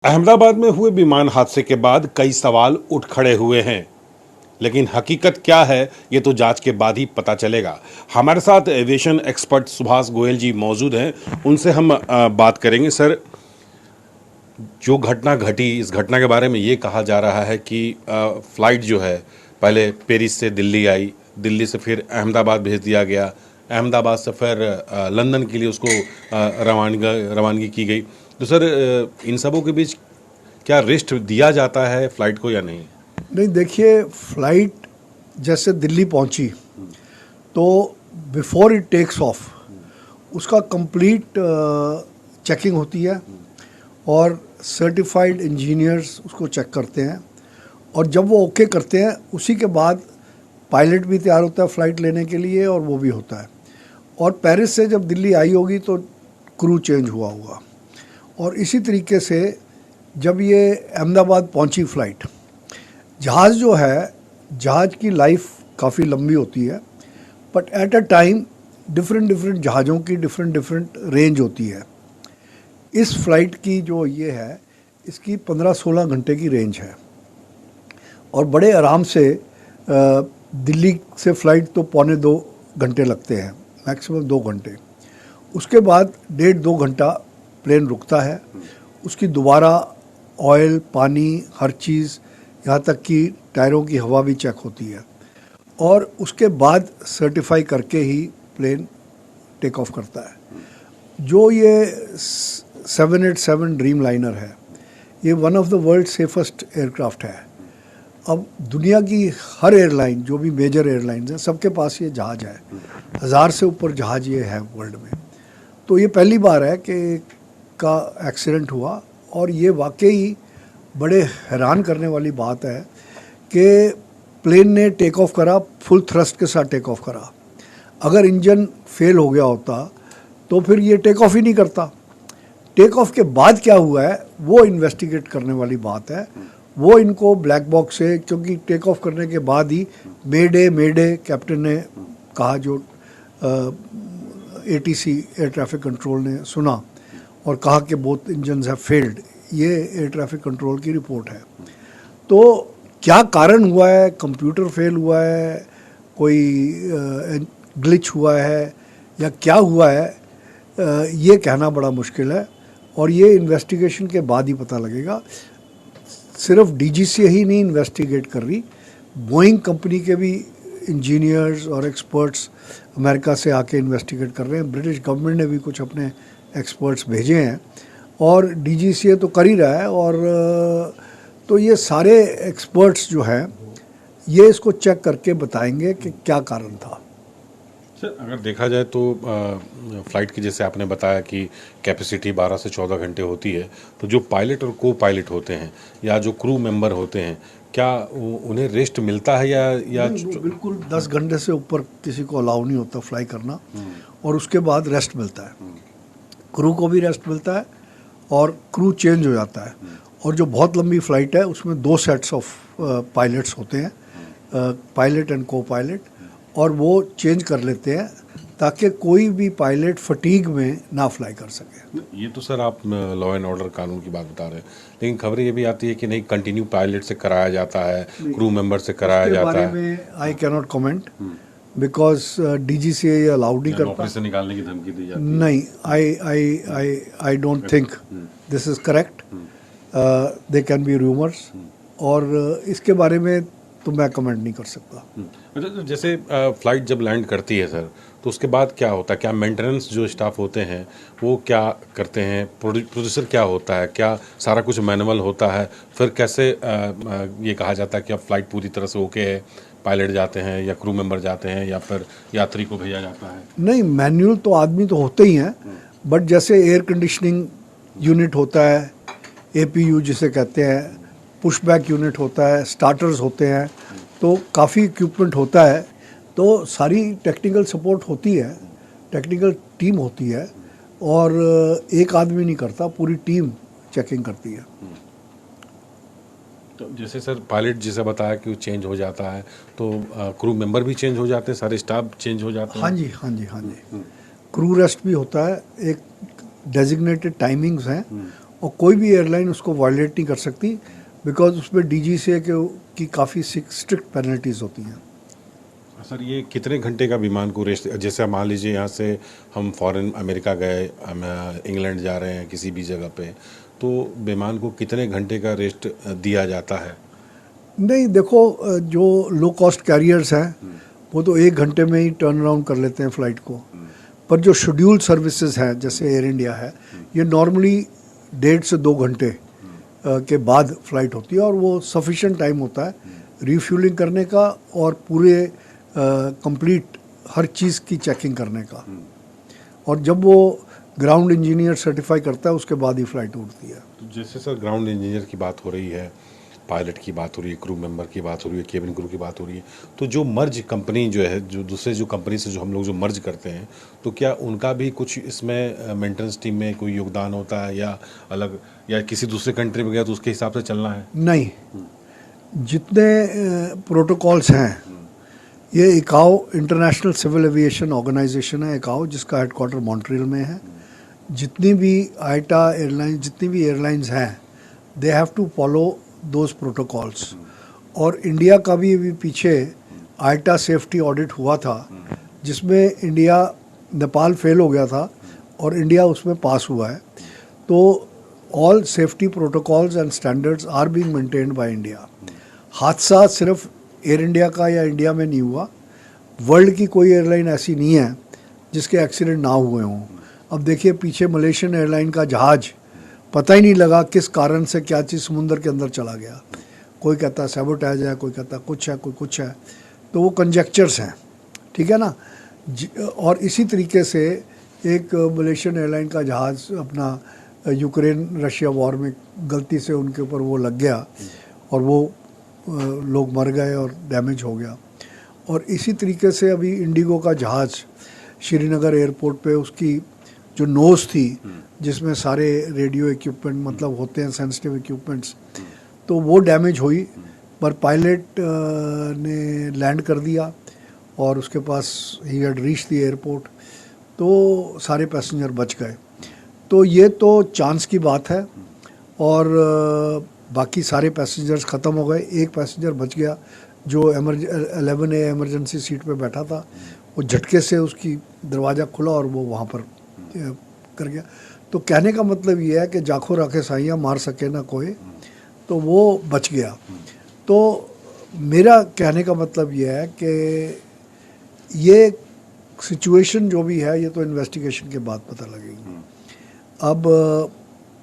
अहमदाबाद में हुए विमान हादसे के बाद कई सवाल उठ खड़े हुए हैं, लेकिन हकीकत क्या है ये तो जांच के बाद ही पता चलेगा। हमारे साथ एविएशन एक्सपर्ट सुभाष गोयल जी मौजूद हैं, उनसे हम बात करेंगे। सर, जो घटना घटी, इस घटना के बारे में ये कहा जा रहा है कि फ़्लाइट जो है पहले पेरिस से दिल्ली आई, दिल्ली से फिर अहमदाबाद भेज दिया गया, अहमदाबाद से फिर लंदन के लिए उसको रवानगी की गई। तो सर, इन सबों के बीच क्या रेस्ट दिया जाता है फ़्लाइट को या नहीं? नहीं, देखिए, फ़्लाइट जैसे दिल्ली पहुंची तो बिफोर इट टेक्स ऑफ उसका कंप्लीट चेकिंग होती है और सर्टिफाइड इंजीनियर्स उसको चेक करते हैं, और जब वो ओके करते हैं उसी के बाद पायलट भी तैयार होता है फ़्लाइट लेने के लिए, और वो भी होता है। और पेरिस से जब दिल्ली आई होगी तो क्रू चेंज हुआ होगा, और इसी तरीके से जब ये अहमदाबाद पहुंची फ़्लाइट, जहाज़ जो है, जहाज़ की लाइफ काफ़ी लंबी होती है, but at a time different जहाज़ों की डिफरेंट रेंज होती है। इस फ़्लाइट की जो ये है, इसकी 15-16 घंटे की रेंज है, और बड़े आराम से दिल्ली से फ़्लाइट तो 1.25-2 घंटे लगते हैं, मैक्सिमम 2 घंटे। उसके बाद 1.5-2 घंटा प्लेन रुकता है, उसकी दोबारा ऑयल, पानी, हर चीज़, यहाँ तक कि टायरों की हवा भी चेक होती है, और उसके बाद सर्टिफाई करके ही प्लेन टेक ऑफ करता है। जो ये 787 ड्रीम लाइनर है, ये one of the world safest aircraft है। अब दुनिया की हर एयरलाइन, जो भी मेजर एयरलाइंस हैं, सबके पास ये जहाज़ है, 1000 से ऊपर जहाज़ ये है वर्ल्ड में। तो ये पहली बार है कि का एक्सीडेंट हुआ, और ये वाकई बड़े हैरान करने वाली बात है कि प्लेन ने टेक ऑफ करा, फुल थ्रस्ट के साथ टेक ऑफ करा। अगर इंजन फेल हो गया होता तो फिर ये टेक ऑफ ही नहीं करता। टेक ऑफ के बाद क्या हुआ है वो इन्वेस्टिगेट करने वाली बात है। वो इनको ब्लैक बॉक्स से, क्योंकि टेक ऑफ करने के बाद ही मेडे कैप्टन ने कहा, जो ATC एयर ट्रैफिक कंट्रोल ने सुना और कहा कि बोथ इंजन्स हैव फेल्ड। ये एयर ट्रैफिक कंट्रोल की रिपोर्ट है। तो क्या कारण हुआ है, कंप्यूटर फेल हुआ है, कोई ग्लिच हुआ है, या क्या हुआ है, ये कहना बड़ा मुश्किल है, और ये इन्वेस्टिगेशन के बाद ही पता लगेगा। सिर्फ DGCA ही नहीं इन्वेस्टिगेट कर रही, बोइंग कंपनी के भी इंजीनियर्स और एक्सपर्ट्स अमेरिका से आके इन्वेस्टिगेट कर रहे हैं। ब्रिटिश गवर्नमेंट ने भी कुछ अपने एक्सपर्ट्स भेजे हैं, और DGCA तो कर ही रहा है। और तो ये सारे एक्सपर्ट्स जो हैं, ये इसको चेक करके बताएंगे कि क्या कारण था। सर, अगर देखा जाए तो फ़्लाइट की, जैसे आपने बताया कि कैपेसिटी 12 से 14 घंटे होती है, तो जो पायलट और को पायलट होते हैं या जो क्रू मेंबर होते हैं, क्या उन्हें रेस्ट मिलता है या बिल्कुल 10 घंटे से ऊपर किसी को अलाउ नहीं होता फ्लाई करना, और उसके बाद रेस्ट मिलता है। क्रू को भी रेस्ट मिलता है, और क्रू चेंज हो जाता है। और जो बहुत लंबी फ़्लाइट है उसमें 2 सेट्स ऑफ पायलट्स होते हैं, पायलट एंड को पायलट, और वो चेंज कर लेते हैं ताकि कोई भी पायलट फटीग में ना फ्लाई कर सके। ये तो सर आप लॉ एंड ऑर्डर कानून की बात बता रहे हैं, लेकिन खबरें ये भी आती है कि नहीं, कंटिन्यू पायलट से कराया जाता है, क्रू मेंबर से कराया जाता है। बारे में I cannot comment, because DGCA ये अलाउड नहीं करता। ऑफिस से निकालने की धमकी दी जाती है। नहीं, I don't think this is correct. They can be rumours, और इसके बारे में तो मैं कमेंट नहीं कर सकता। अच्छा, जैसे फ़्लाइट जब लैंड करती है सर, तो उसके बाद क्या होता है? क्या मेंटेनेंस जो स्टाफ होते हैं वो क्या करते हैं? प्रोड्यूसर क्या होता है? क्या सारा कुछ मैनुअल होता है? फिर कैसे ये कहा जाता है कि अब फ़्लाइट पूरी तरह से ओके है, पायलट जाते हैं या क्रू मेंबर जाते हैं या फिर यात्री को भेजा जाता है? नहीं, मैनुअल तो आदमी तो होते ही हैं, बट जैसे एयर कंडीशनिंग यूनिट होता है, APU जिसे कहते हैं, पुशबैक यूनिट होता है, स्टार्टर्स होते हैं, तो काफ़ी इक्विपमेंट होता है। तो सारी टेक्निकल सपोर्ट होती है, टेक्निकल टीम होती है, और एक आदमी नहीं करता, पूरी टीम चेकिंग करती है। तो जैसे सर पायलट जिसे बताया कि वो चेंज हो जाता है, तो क्रू मेंबर भी चेंज हो जाते हैं, सारे स्टाफ चेंज हो जाते हैं? हाँ जी, हाँ जी, हाँ जी। क्रू रेस्ट भी होता है, एक डेजिग्नेटेड टाइमिंग्स हैं, और कोई भी एयरलाइन उसको वायलेट नहीं कर सकती, बिकॉज उसमें DGCA की काफ़ी स्ट्रिक्ट पेनल्टीज़ होती हैं। सर ये कितने घंटे का विमान को रेस्ट, जैसे मान लीजिए यहाँ से हम फॉरेन अमेरिका गए, हम इंग्लैंड जा रहे हैं किसी भी जगह पे, तो विमान को कितने घंटे का रेस्ट दिया जाता है? नहीं देखो, जो लो कॉस्ट कैरियर्स हैं वो तो 1 घंटे में ही टर्न अराउंड कर लेते हैं फ़्लाइट को, पर जो शेड्यूल्ड सर्विसेज हैं जैसे एयर इंडिया है, ये नॉर्मली 1.5 से 2 घंटे के बाद फ्लाइट होती है, और वो सफिशिएंट टाइम होता है रिफ्यूलिंग करने का और पूरे कंप्लीट हर चीज़ की चेकिंग करने का। और जब वो ग्राउंड इंजीनियर सर्टिफाई करता है उसके बाद ही फ्लाइट उड़ती है। तो जैसे सर ग्राउंड इंजीनियर की बात हो रही है, पायलट की बात हो रही है, क्रू मेंबर की बात हो रही है, केबिन क्रू की बात हो रही है, तो जो मर्ज कंपनी जो है, जो दूसरे जो कंपनी से जो हम लोग जो मर्ज करते हैं, तो क्या उनका भी कुछ इसमें मेंटेनेंस टीम में कोई योगदान होता है, या अलग, या किसी दूसरे कंट्री में गया तो उसके हिसाब से चलना है? नहीं, जितने प्रोटोकॉल्स हैं, ये इकाओ इंटरनेशनल सिविल एविएशन ऑर्गेनाइजेशन है, इकाओ जिसका हेडक्वार्टर मॉन्ट्रियल में है। जितनी भी आईटा एयरलाइन, जितनी भी एयरलाइंस हैं, they have to follow those protocols. और इंडिया का भी अभी पीछे आईटा सेफ्टी ऑडिट हुआ था, जिसमें इंडिया, नेपाल फेल हो गया था और इंडिया उसमें पास हुआ है। तो all safety protocols and standards are being maintained by India. हादसा सिर्फ एयर इंडिया का या इंडिया में नहीं हुआ, वर्ल्ड की कोई एयरलाइन ऐसी नहीं है जिसके एक्सीडेंट ना हुए हों। अब देखिए पीछे मलेशियन एयरलाइन का जहाज़ पता ही नहीं लगा किस कारण से क्या चीज़ समुंदर के अंदर चला गया। कोई कहता है सैबोटेज है, कोई कहता कुछ है, कोई कुछ है, तो वो कंजेक्चर्स हैं, ठीक है ना। और इसी तरीके से एक मलेशियन एयरलाइन का जहाज़ अपना यूक्रेन रशिया वॉर में गलती से उनके ऊपर वो लग गया और वो लोग मर गए और डैमेज हो गया। और इसी तरीके से अभी इंडिगो का जहाज़ श्रीनगर एयरपोर्ट पे उसकी जो नोज़ थी, जिसमें सारे रेडियो इक्विपमेंट मतलब होते हैं सेंसिटिव इक्विपमेंट्स, तो वो डैमेज हुई, पर पायलट ने लैंड कर दिया और उसके पास he had reach the airport, तो सारे पैसेंजर बच गए। तो ये तो चांस की बात है, और बाकी सारे पैसेंजर्स ख़त्म हो गए। एक पैसेंजर बच गया जो 11A एमरजेंसी सीट पे बैठा था, वो झटके से उसकी दरवाज़ा खुला और वो वहाँ पर कर गया। तो कहने का मतलब ये है कि जाखो राखे साइयाँ मार सके ना कोई, तो वो बच गया। तो मेरा कहने का मतलब ये है कि ये सिचुएशन जो भी है ये तो इन्वेस्टिगेशन के बाद पता लगेगी। अब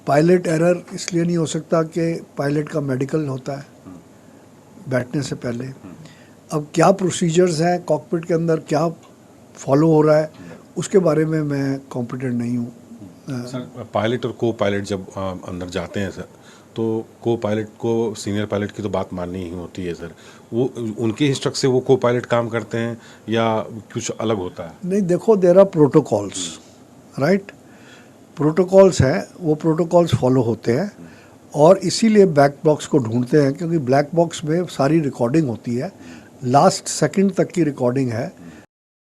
पायलट एरर इसलिए नहीं हो सकता कि पायलट का मेडिकल होता है बैठने से पहले। अब क्या प्रोसीजर्स हैं कॉकपिट के अंदर, क्या फॉलो हो रहा है, उसके बारे में मैं कॉम्पिटेंट नहीं हूँ। सर पायलट और को पायलट जब अंदर जाते हैं सर, तो को पायलट को सीनियर पायलट की तो बात माननी ही होती है सर, वो उनके इंस्ट्रक्ट से वो को पायलट काम करते हैं या कुछ अलग होता है? नहीं देखो, there are protocols, right, protocols हैं, वो प्रोटोकॉल्स फॉलो होते हैं, और इसीलिए ब्लैक बॉक्स को ढूंढते हैं, क्योंकि ब्लैक बॉक्स में सारी रिकॉर्डिंग होती है, लास्ट सेकंड तक की रिकॉर्डिंग है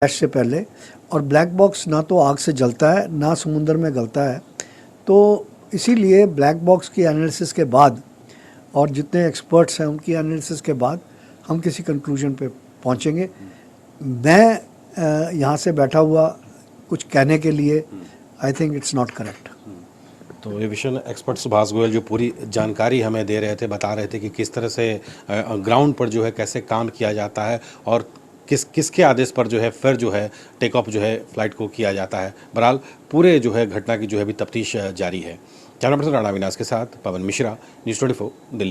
क्रैश से पहले। और ब्लैक बॉक्स ना तो आग से जलता है ना समुंदर में गलता है, तो इसीलिए ब्लैक बॉक्स की एनालिसिस के बाद और जितने एक्सपर्ट्स हैं उनकी एनालिसिस के बाद हम किसी कंक्लूजन पे पहुंचेंगे। मैं यहाँ से बैठा हुआ कुछ कहने के लिए, I think it's not correct. तो एविएशन एक्सपर्ट सुभाष गोयल जो पूरी जानकारी हमें दे रहे थे, बता रहे थे कि किस तरह से ग्राउंड पर जो है कैसे काम किया जाता है और किसके आदेश पर जो है फिर जो है टेक ऑफ जो है फ्लाइट को किया जाता है। बहरहाल पूरे जो है घटना की जो है अभी तफ्तीश जारी है। कैमरा पर्सन राणा विनाश के साथ पवन मिश्रा, न्यूज़ 24 दिल्ली।